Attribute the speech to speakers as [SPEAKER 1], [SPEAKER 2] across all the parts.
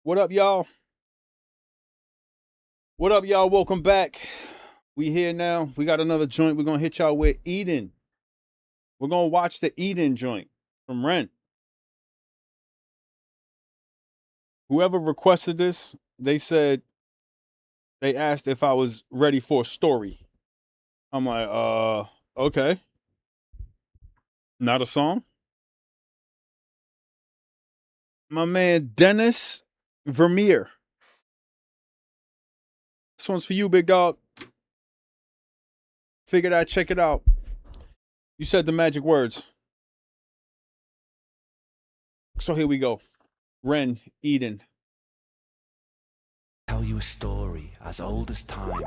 [SPEAKER 1] What up, y'all? What up, y'all? Welcome back. We here now. We got another joint. We're gonna hit y'all with Eden. We're gonna watch the Eden joint from Ren. Whoever requested this, they asked if I was ready for a story. I'm like, okay. Not a song. My man Dennis Vermeer. This one's for you, big dog. Figured I'd check it out. You said the magic words. So here we go. Ren, Eden.
[SPEAKER 2] Tell you a story as old as time,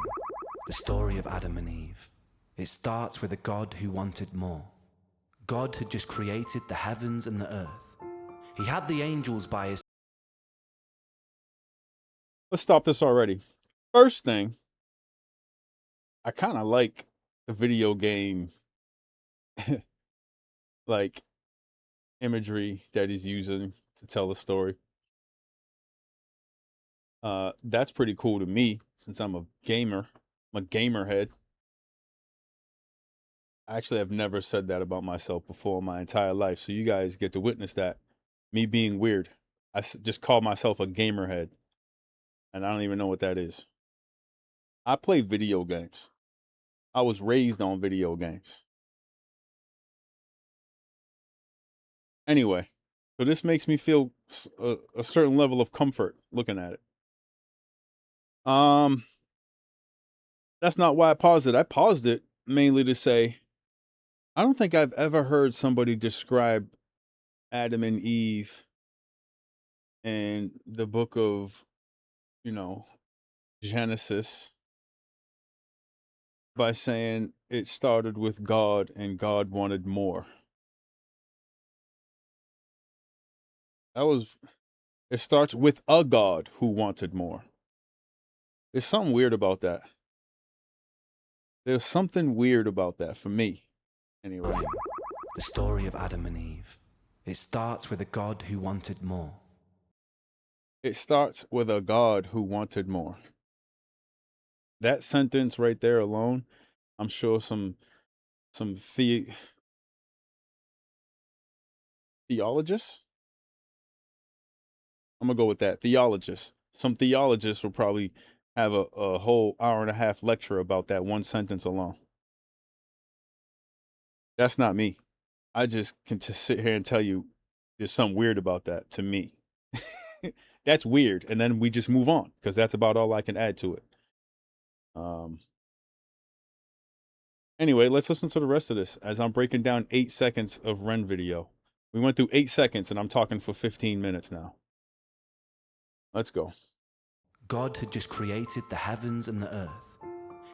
[SPEAKER 2] the story of Adam and Eve. It starts with a God who wanted more. God had just created the heavens and the earth. He had the angels by his...
[SPEAKER 1] Let's stop this already. First thing, I kind of like the video game like imagery that he's using to tell the story. That's pretty cool to me since I'm a gamer. I'm a gamer head. I actually have never said that about myself before in my entire life, so you guys get to witness that. Me being weird. Just call myself a gamer head, and I don't even know what that is. I play video games. I was raised on video games. Anyway, so this makes me feel a certain level of comfort looking at it. That's not why I paused it. I paused it mainly to say, I don't think I've ever heard somebody describe Adam and Eve in the book of, Genesis by saying it started with God and God wanted more. It starts with a God who wanted more. There's something weird about that. There's something weird about that for me, anyway.
[SPEAKER 2] The story of Adam and Eve. It starts with a God who wanted more.
[SPEAKER 1] It starts with a God who wanted more. That sentence right there alone, I'm sure some theologists. I'm gonna go with that. Theologists. Some theologists will probably have a whole hour and a half lecture about that one sentence alone. That's not me. I just can just sit here and tell you there's something weird about that to me. That's weird. And then we just move on because that's about all I can add to it. Anyway, let's listen to the rest of this as I'm breaking down 8 seconds of Ren video. We went through 8 seconds and I'm talking for 15 minutes now. Let's go.
[SPEAKER 2] God had just created the heavens and the earth.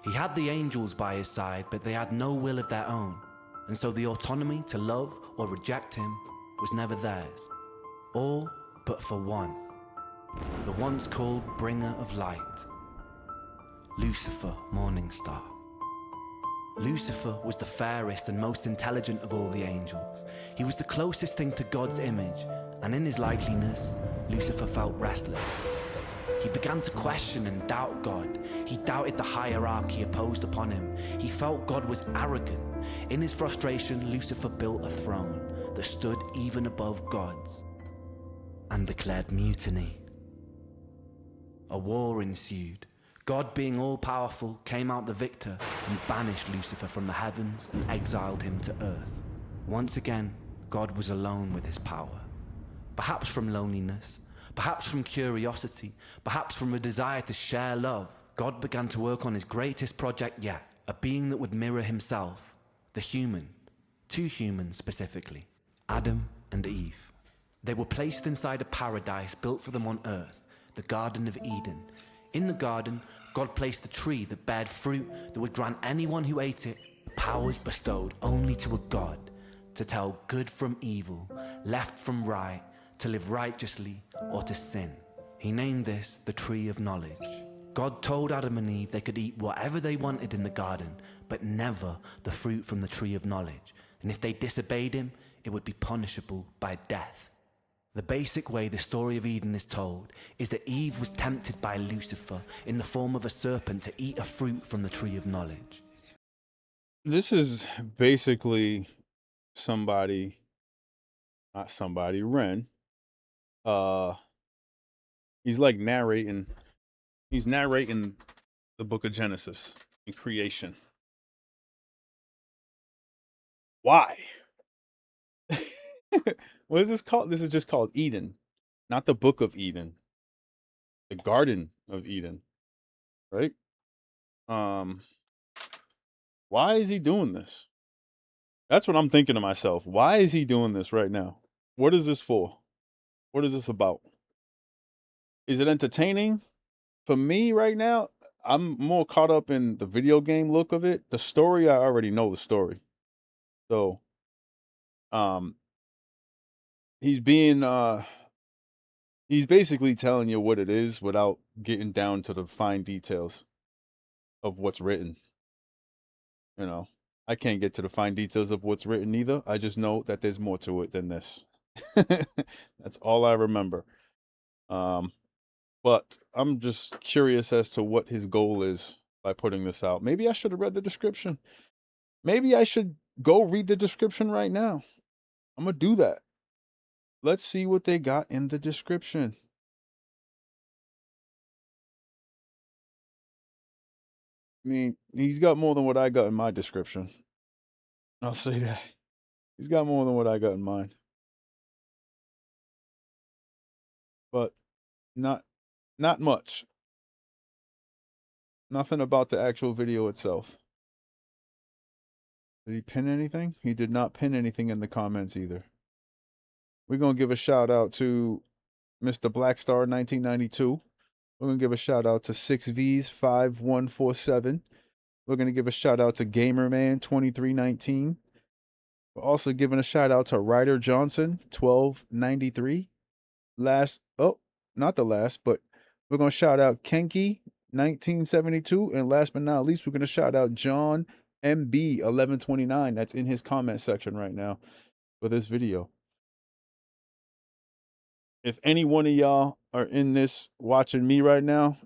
[SPEAKER 2] He had the angels by his side, but they had no will of their own. And so the autonomy to love or reject him was never theirs. All but for one. The once called bringer of light. Lucifer, morning star. Lucifer was the fairest and most intelligent of all the angels. He was the closest thing to God's image, and in his likeliness, Lucifer felt restless. He began to question and doubt God. He doubted the hierarchy opposed upon him. He felt God was arrogant. In his frustration, Lucifer built a throne that stood even above God's and declared mutiny. A war ensued. God, being all-powerful, came out the victor and banished Lucifer from the heavens and exiled him to earth. Once again, God was alone with his power. Perhaps from loneliness, perhaps from curiosity, perhaps from a desire to share love, God began to work on his greatest project yet, a being that would mirror himself, the human, two humans specifically, Adam and Eve. They were placed inside a paradise built for them on earth, the Garden of Eden. In the garden, God placed a tree that bared fruit that would grant anyone who ate it powers bestowed only to a God, to tell good from evil, left from right, to live righteously or to sin. He named this the tree of knowledge. God told Adam and Eve they could eat whatever they wanted in the garden, but never the fruit from the tree of knowledge. And if they disobeyed him, it would be punishable by death. The basic way the story of Eden is told is that Eve was tempted by Lucifer in the form of a serpent to eat a fruit from the tree of knowledge.
[SPEAKER 1] This is basically Ren. Uh, he's like he's narrating the book of Genesis and creation. Why? What is this called? This is just called Eden, not the book of Eden, the Garden of Eden, right? Um, why is he doing this? That's what I'm thinking to myself. Why is he doing this right now? What is this for? What is this about? Is it entertaining? For me right now, I'm more caught up in the video game look of it. The story, I already know the story. So, um, he's being he's basically telling you what it is without getting down to the fine details of what's written. You know, I can't get to the fine details of what's written either. I just know that there's more to it than this. That's all I remember. But I'm just curious as to what his goal is by putting this out. Maybe I should have read the description. Maybe I should go read the description right now. I'm going to do that. Let's see what they got in the description. I mean, he's got more than what I got in my description. I'll say that. He's got more than what I got in mine. But not much. Nothing about the actual video itself. Did he pin anything? He did not pin anything in the comments either. We're going to give a shout out to Mr. Blackstar 1992. We're going to give a shout out to 6Vs5147. We're going to give a shout out to Gamerman 2319. We're also giving a shout out to Ryder Johnson 1293. Not the last, but we're going to shout out Kenki 1972. And last but not least, we're going to shout out John MB 1129. That's in his comment section right now for this video. If any one of y'all are in this watching me right now,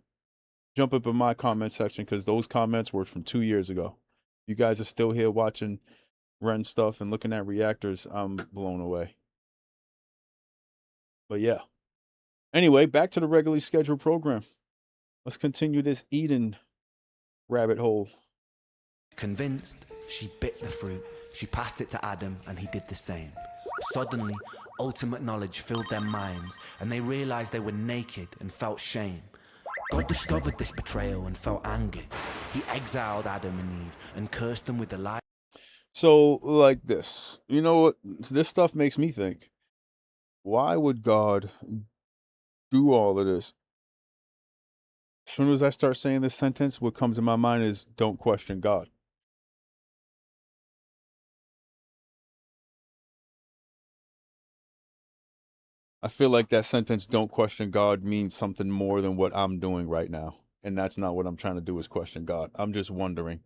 [SPEAKER 1] jump up in my comment section because those comments were from 2 years ago. You guys are still here watching Ren stuff and looking at reactors. I'm blown away. But yeah. Anyway, back to the regularly scheduled program. Let's continue this Eden rabbit hole.
[SPEAKER 2] Convinced, she bit the fruit. She passed it to Adam, and he did the same. Suddenly, ultimate knowledge filled their minds, and they realized they were naked and felt shame. God discovered this betrayal and felt anger. He exiled Adam and Eve and cursed them with the life.
[SPEAKER 1] So, like this. You know what? This stuff makes me think. Why would God do all of this? As soon as I start saying this sentence, what comes in my mind is don't question God. I feel like that sentence, don't question God, means something more than what I'm doing right now. And that's not what I'm trying to do is question God. I'm just wondering.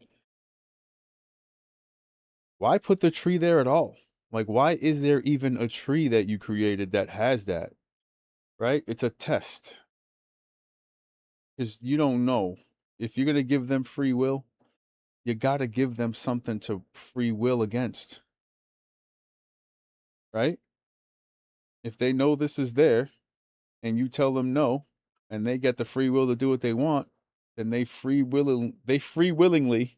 [SPEAKER 1] Why put the tree there at all? Like, why is there even a tree that you created that has that? Right? It's a test. Because you don't know. If you're going to give them free will, you got to give them something to free will against. Right? If they know this is there and you tell them no, and they get the free will to do what they want, then they free willingly.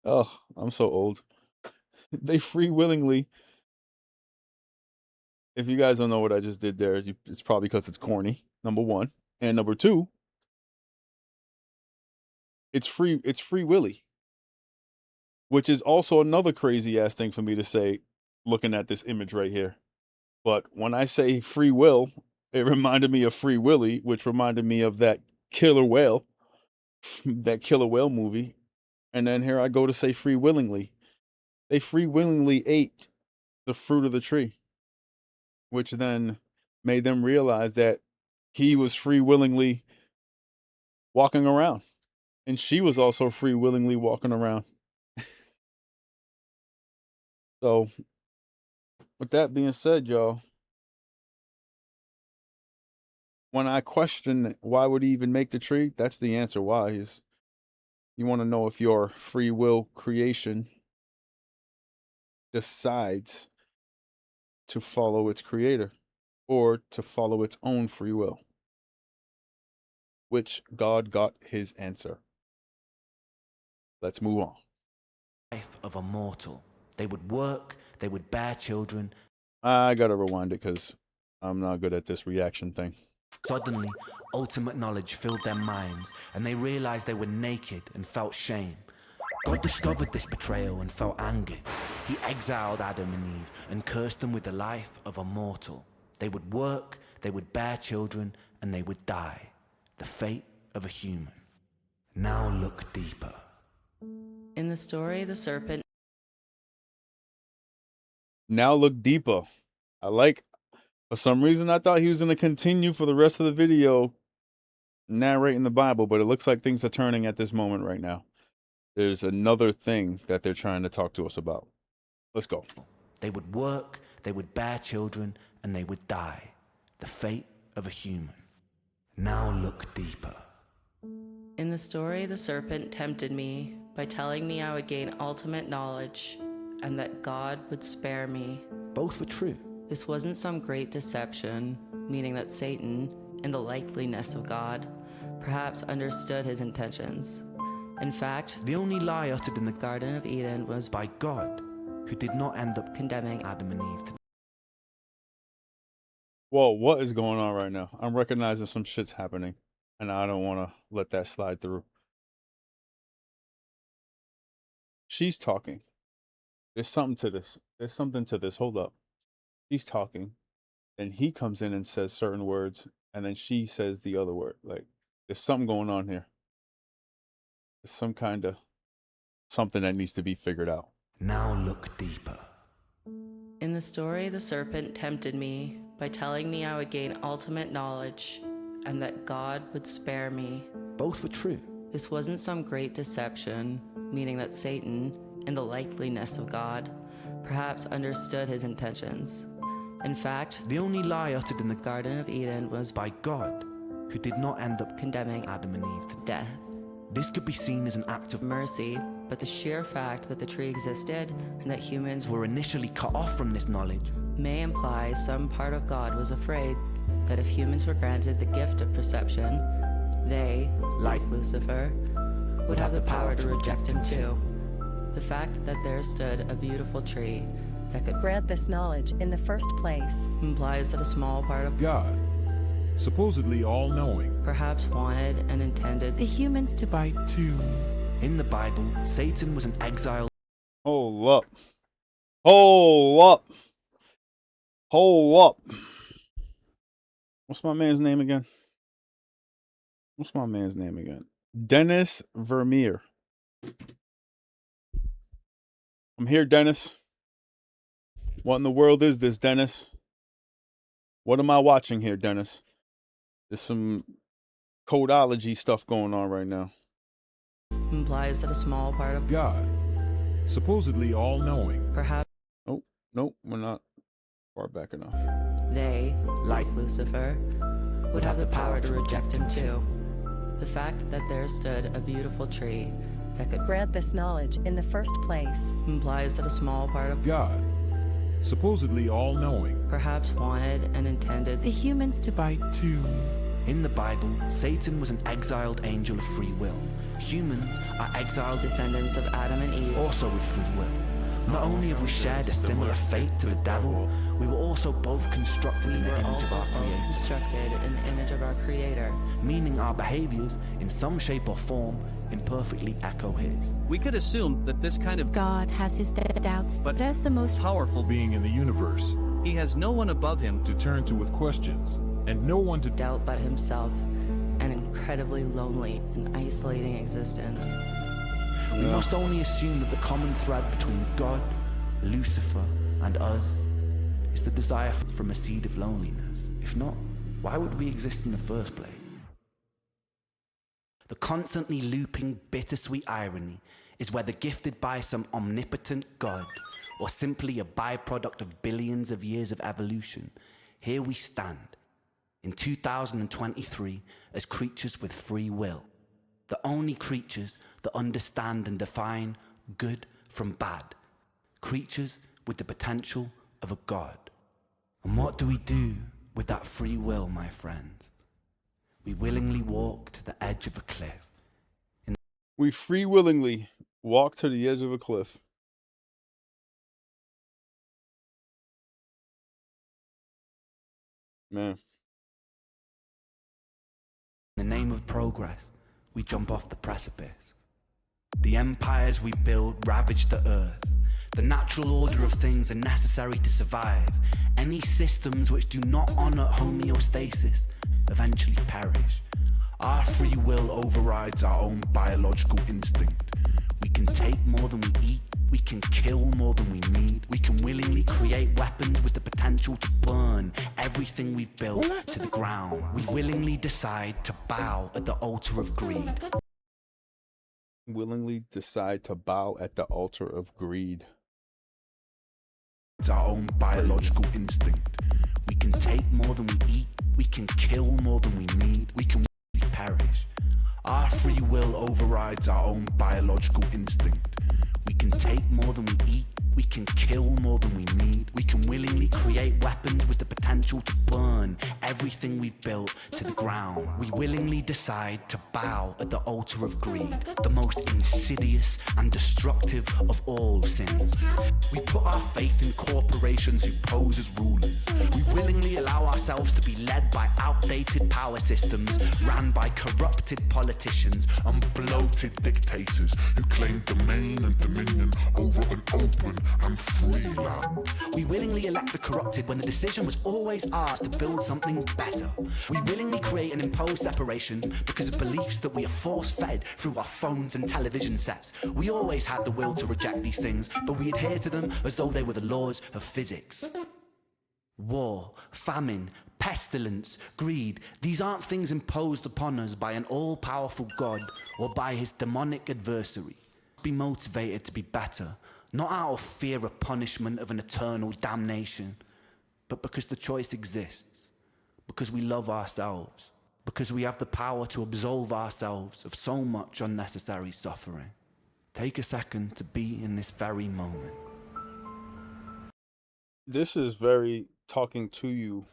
[SPEAKER 1] Oh, I'm so old. They free willingly. If you guys don't know what I just did there, it's probably because it's corny, number one. And number two, it's free willy. Which is also another crazy ass thing for me to say, looking at this image right here. But when I say free will, it reminded me of Free Willy, which reminded me of that killer whale movie. And then here I go to say free willingly. They free willingly ate the fruit of the tree, which then made them realize that he was free willingly walking around. And she was also free willingly walking around. So With that being said, y'all, when I question why would he even make the tree, that's the answer. Why is you want to know if your free will creation decides to follow its creator or to follow its own free will, which God got his answer. Let's move on.
[SPEAKER 2] Life of a mortal. They would work, they would bear children.
[SPEAKER 1] I gotta rewind it because I'm not good at this reaction thing.
[SPEAKER 2] Suddenly, ultimate knowledge filled their minds, and they realized they were naked and felt shame. God discovered this betrayal and felt anger. He exiled Adam and Eve and cursed them with the life of a mortal. They would work, they would bear children, and they would die. The fate of a human. Now look deeper.
[SPEAKER 3] In the story, the serpent.
[SPEAKER 1] Now look deeper. For some reason, I thought he was going to continue for the rest of the video narrating the Bible, but it looks like things are turning at this moment right now. There's another thing that they're trying to talk to us about. Let's go.
[SPEAKER 2] They would work, they would bear children, and they would die. The fate of a human. Now look deeper.
[SPEAKER 3] In the story, the serpent tempted me by telling me I would gain ultimate knowledge and that God would spare me.
[SPEAKER 2] Both were true.
[SPEAKER 3] This wasn't some great deception, meaning that Satan, in the likeliness of God, perhaps understood his intentions. In fact,
[SPEAKER 2] The only lie uttered in the
[SPEAKER 3] Garden of Eden was
[SPEAKER 2] by God, who did not end up
[SPEAKER 3] condemning
[SPEAKER 2] Adam and Eve to
[SPEAKER 1] Whoa, what is going on right now? I'm recognizing some shit's happening, and I don't want to let that slide through. She's talking. There's something to this. There's something to this. Hold up. She's talking, and he comes in and says certain words, and then she says the other word. Like, there's something going on here. There's some kind of something that needs to be figured out.
[SPEAKER 2] Now look deeper.
[SPEAKER 3] In the story, the serpent tempted me by telling me I would gain ultimate knowledge and that God would spare me.
[SPEAKER 2] Both were true.
[SPEAKER 3] This wasn't some great deception, meaning that Satan, in the likeliness of God, perhaps understood his intentions. In fact,
[SPEAKER 2] The only lie uttered in the
[SPEAKER 3] Garden of Eden was
[SPEAKER 2] by God, who did not end up
[SPEAKER 3] condemning
[SPEAKER 2] Adam and Eve to
[SPEAKER 3] death.
[SPEAKER 2] This could be seen as an act of
[SPEAKER 3] Mercy, but the sheer fact that the tree existed and that humans
[SPEAKER 2] were initially cut off from this knowledge.
[SPEAKER 3] may imply some part of God was afraid that if humans were granted the gift of perception, they, like Lucifer, would have the power to reject him too. The fact that there stood a beautiful tree that could
[SPEAKER 4] grant this knowledge in the first place
[SPEAKER 3] implies that a small part of
[SPEAKER 5] God, supposedly all-knowing,
[SPEAKER 3] perhaps wanted and intended
[SPEAKER 4] the humans to
[SPEAKER 5] bite too.
[SPEAKER 2] In the Bible, Satan was an exiled
[SPEAKER 1] Hold up. Hold up. Hold up. What's my man's name again? Dennis Vermeer. I'm here, Dennis. What in the world is this, Dennis? What am I watching here, Dennis? There's some codology stuff going on right now.
[SPEAKER 3] implies that a small part of
[SPEAKER 5] God, supposedly all-knowing,
[SPEAKER 3] perhaps
[SPEAKER 1] Nope, we're not far back enough.
[SPEAKER 3] they,
[SPEAKER 2] Like
[SPEAKER 3] Lucifer, would have the power to reject him too. The fact that there stood a beautiful tree that could
[SPEAKER 4] grant this knowledge in the first place
[SPEAKER 3] implies that a small part of
[SPEAKER 5] God, supposedly all-knowing,
[SPEAKER 3] perhaps wanted and intended
[SPEAKER 4] the humans to
[SPEAKER 5] bite too.
[SPEAKER 2] In the Bible, Satan was an exiled angel of free will. Humans are exiled
[SPEAKER 3] descendants of Adam and Eve.
[SPEAKER 2] also with free will. Not only have we shared a similar fate to the devil, we were also both constructed
[SPEAKER 3] We
[SPEAKER 2] in the
[SPEAKER 3] were
[SPEAKER 2] image of
[SPEAKER 3] also
[SPEAKER 2] our
[SPEAKER 3] both
[SPEAKER 2] Creator,
[SPEAKER 3] constructed in the image of our Creator.
[SPEAKER 2] meaning our behaviors, in some shape or form, imperfectly echo His.
[SPEAKER 6] We could assume that this kind of
[SPEAKER 4] God has his doubts,
[SPEAKER 6] But-
[SPEAKER 4] but as the most
[SPEAKER 6] powerful
[SPEAKER 5] Being in the universe
[SPEAKER 6] he has no one above him
[SPEAKER 5] to turn to with questions, and no one to
[SPEAKER 3] Doubt but himself, an incredibly lonely and isolating existence.
[SPEAKER 2] We must only assume that the common thread between God, Lucifer, and us is the desire from a seed of loneliness. If not, why would we exist in the first place? The constantly looping, bittersweet irony is whether gifted by some omnipotent God or simply a byproduct of billions of years of evolution, here we stand, in 2023, as creatures with free will. The only creatures that understand and define good from bad. Creatures with the potential of a god. And what do we do with that free will, my friends? We willingly walk to the edge of a cliff.
[SPEAKER 1] We free willingly walk to the edge of a cliff. Man.
[SPEAKER 2] In the name of progress, we jump off the precipice. The empires we build ravage the earth. The natural order of things are necessary to survive. Any systems which do not honor homeostasis eventually perish. Our free will overrides our own biological instinct. We can take more than we eat. We can kill more than we need. We can willingly create weapons with the potential to burn everything we've built to the ground. We willingly decide to bow at the altar of greed.
[SPEAKER 1] Willingly decide to bow at the altar of greed.
[SPEAKER 2] It's our own biological instinct. We can take more than we eat. We can kill more than we need. We can willingly perish. Our free will overrides our own biological instinct. We can take more than we eat. We can kill more than we need. We can willingly create weapons with the potential to burn everything we've built to the ground. We willingly decide to bow at the altar of greed, the most insidious and destructive of all sins. We put our faith in corporations who pose as rulers. We willingly allow ourselves to be led by outdated power systems ran by corrupted politicians
[SPEAKER 7] and bloated dictators who claim domain and dominion over an open and free land.
[SPEAKER 2] We willingly elect the corrupted when the decision was always ours to build something better. We willingly create and impose separation because of beliefs that we are force-fed through our phones and television sets. We always had the will to reject these things, but we adhere to them as though they were the laws of physics. War, famine, pestilence, greed, these aren't things imposed upon us by an all-powerful God or by his demonic adversary. Be motivated to be better, not out of fear of punishment of an eternal damnation, but because the choice exists, because we love ourselves, because we have the power to absolve ourselves of so much unnecessary suffering. Take a second to be in this very moment.
[SPEAKER 1] This is very talking to you.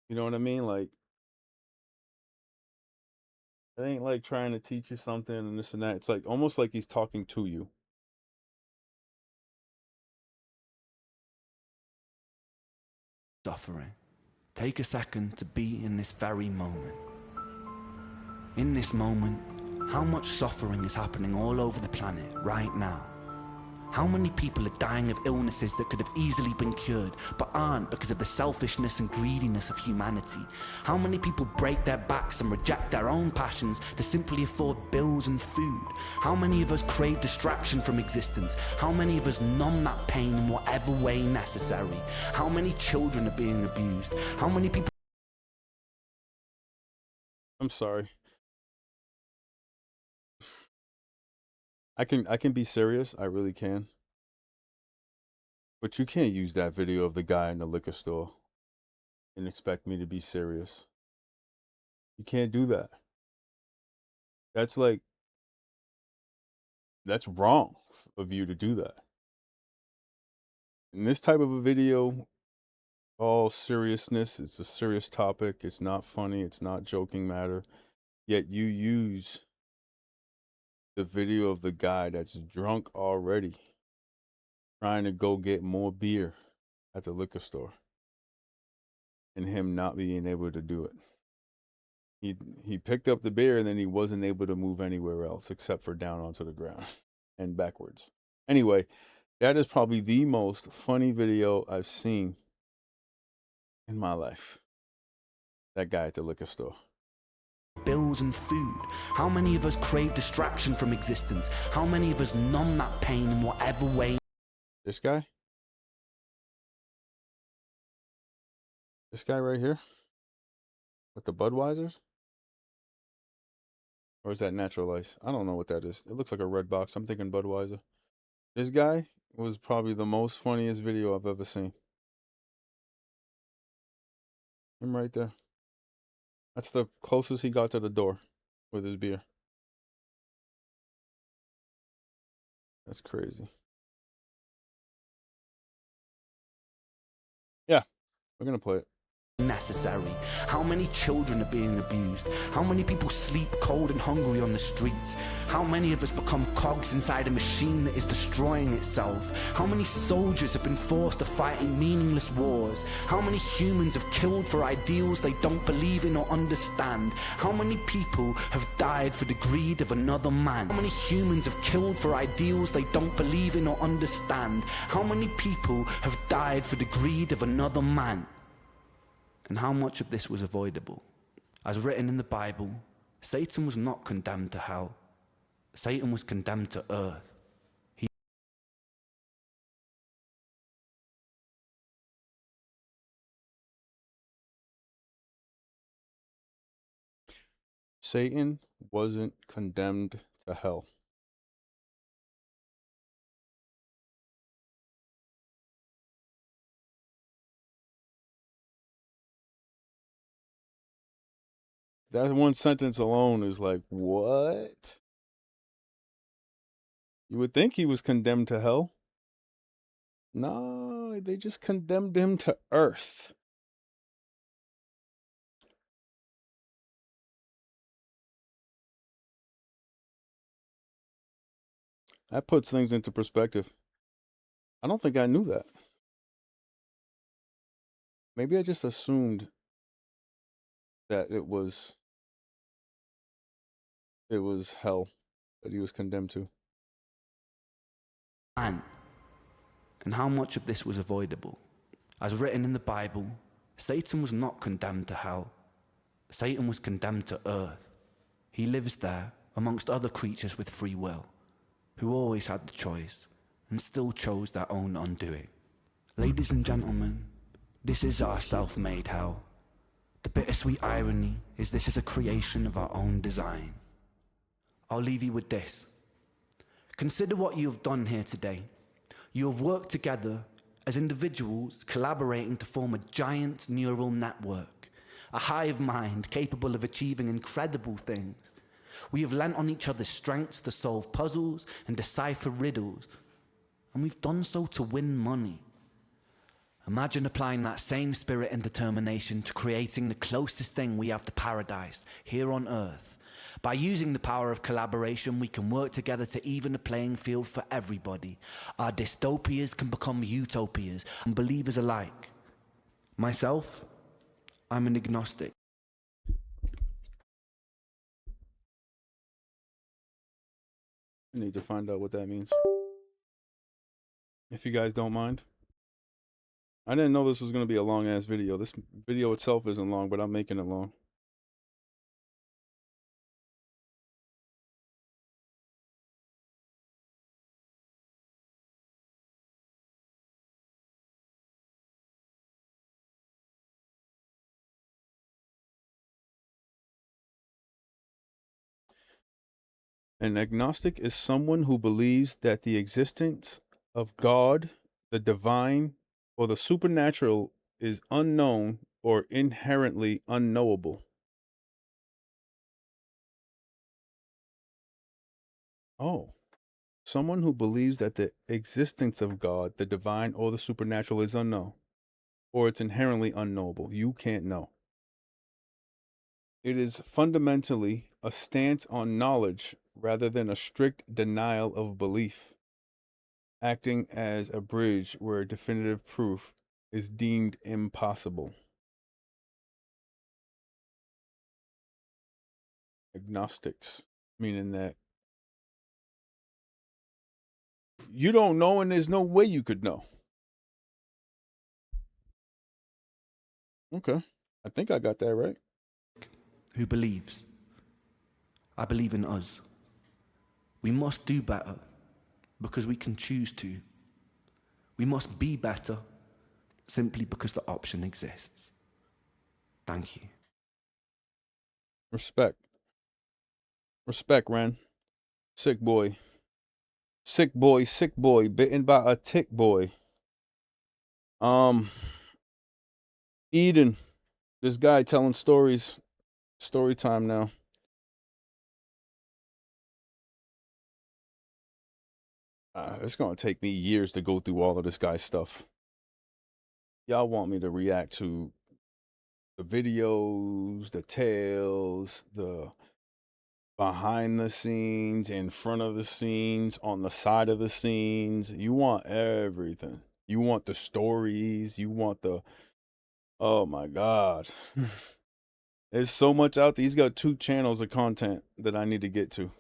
[SPEAKER 1] You know what I mean? Like, it ain't like trying to teach you something and this and that. It's like almost like he's talking to you.
[SPEAKER 2] Suffering. Take a second to be in this very moment. In this moment, how much suffering is happening all over the planet right now? How many people are dying of illnesses that could have easily been cured, but aren't because of the selfishness and greediness of humanity? How many people break their backs and reject their own passions to simply afford bills and food? How many of us crave distraction from existence? How many of us numb that pain in whatever way necessary? How many children are being abused? How many people...
[SPEAKER 1] I'm sorry. I can be serious, I really can. But you can't use that video of the guy in the liquor store and expect me to be serious. You can't do that. That's like, that's wrong of you to do that. In this type of a video, all seriousness, it's a serious topic, it's not funny, it's not joking matter, yet you use the video of the guy that's drunk already, trying to go get more beer at the liquor store, and him not being able to do it. He picked up the beer and then he wasn't able to move anywhere else except for down onto the ground and backwards. Anyway, that is probably the most funny video I've seen in my life. That guy at the liquor store.
[SPEAKER 2] Bills and food. How many of us crave distraction from existence? How many of us numb that pain in whatever way?
[SPEAKER 1] This guy? This guy right here? With the Budweisers? Or is that natural ice? I don't know what that is. It looks like a red box. I'm thinking Budweiser. This guy was probably the most funniest video I've ever seen. Him right there. That's the closest he got to the door with his beer. That's crazy. Yeah, we're gonna play it.
[SPEAKER 2] Necessary. How many children are being abused? How many people sleep cold and hungry on the streets? How many of us become cogs inside a machine that is destroying itself? How many soldiers have been forced to fight in meaningless wars? How many humans have killed for ideals they don't believe in or understand? How many people have died for the greed of another man? How many humans have killed for ideals they don't believe in or understand? How many people have died for the greed of another man? And how much of this was avoidable? As written in the Bible, Satan was not condemned to hell. Satan was condemned to earth.
[SPEAKER 1] Satan wasn't condemned to hell. That one sentence alone is like, what? You would think he was condemned to hell. No, they just condemned him to earth. That puts things into perspective. I don't think I knew that. Maybe I just assumed that it was hell that he was condemned to.
[SPEAKER 2] And how much of this was avoidable? As written in the Bible, Satan was not condemned to hell. Satan was condemned to earth. He lives there amongst other creatures with free will, who always had the choice and still chose their own undoing. Ladies and gentlemen, this is our self-made hell. The bittersweet irony is this is a creation of our own design. I'll leave you with this. Consider what you have done here today. You have worked together as individuals collaborating to form a giant neural network, a hive mind capable of achieving incredible things. We have lent on each other's strengths to solve puzzles and decipher riddles, and we've done so to win money. Imagine applying that same spirit and determination to creating the closest thing we have to paradise here on Earth. By using the power of collaboration, we can work together to even the playing field for everybody. Our dystopias can become utopias, and believers alike. Myself, I'm an agnostic.
[SPEAKER 1] I need to find out what that means. If you guys don't mind. I didn't know this was going to be a long-ass video. This video itself isn't long, but I'm making it long. An agnostic is someone who believes that the existence of God, the divine, or the supernatural is unknown or inherently unknowable. Oh, someone who believes that the existence of God, the divine, or the supernatural is unknown, or it's inherently unknowable. You can't know. It is fundamentally a stance on knowledge rather than a strict denial of belief, acting as a bridge where definitive proof is deemed impossible. Agnostics, meaning that you don't know and there's no way you could know. Okay, I think I got that right.
[SPEAKER 2] Who believes. I believe in us. We must do better because we can choose to. We must be better simply because the option exists. Thank you.
[SPEAKER 1] Respect. Respect, Ren. Sick boy. Sick boy, bitten by a tick boy. Eden, this guy telling stories. Story time now. It's gonna take me years to go through all of this guy's stuff. Y'all want me to react to the videos, the tales, the behind the scenes, in front of the scenes, on the side of the scenes. You want everything. You want the stories. You want the, oh my God. There's so much out there. He's got 2 channels of content that I need to get to.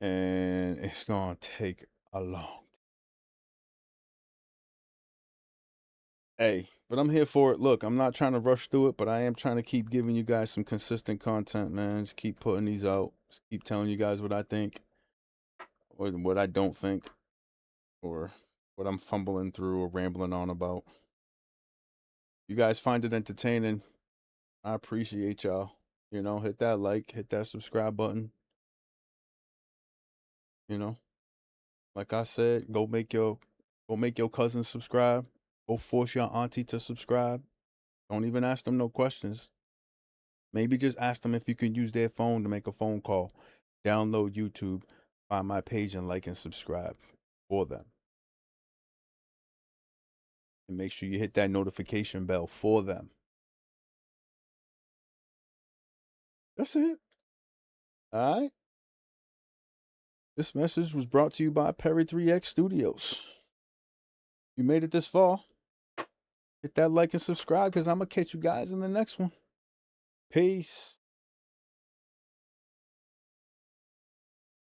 [SPEAKER 1] And it's going to take a long time. Hey, but I'm here for it. Look, I'm not trying to rush through it, but I am trying to keep giving you guys some consistent content, man. Just keep putting these out. Just keep telling you guys what I think, or what I don't think, or what I'm fumbling through or rambling on about. You guys find it entertaining, I appreciate y'all. You know, hit that like, hit that subscribe button. You know, like I said, go make your cousin subscribe. Go force your auntie to subscribe. Don't even ask them no questions. Maybe just ask them if you can use their phone to make a phone call. Download YouTube, find my page, and like and subscribe for them. And make sure you hit that notification bell for them. That's it. All right. This message was brought to you by Perry3xStudios. You made it this far. Hit that like and subscribe, because I'm going to catch you guys in the next one. Peace.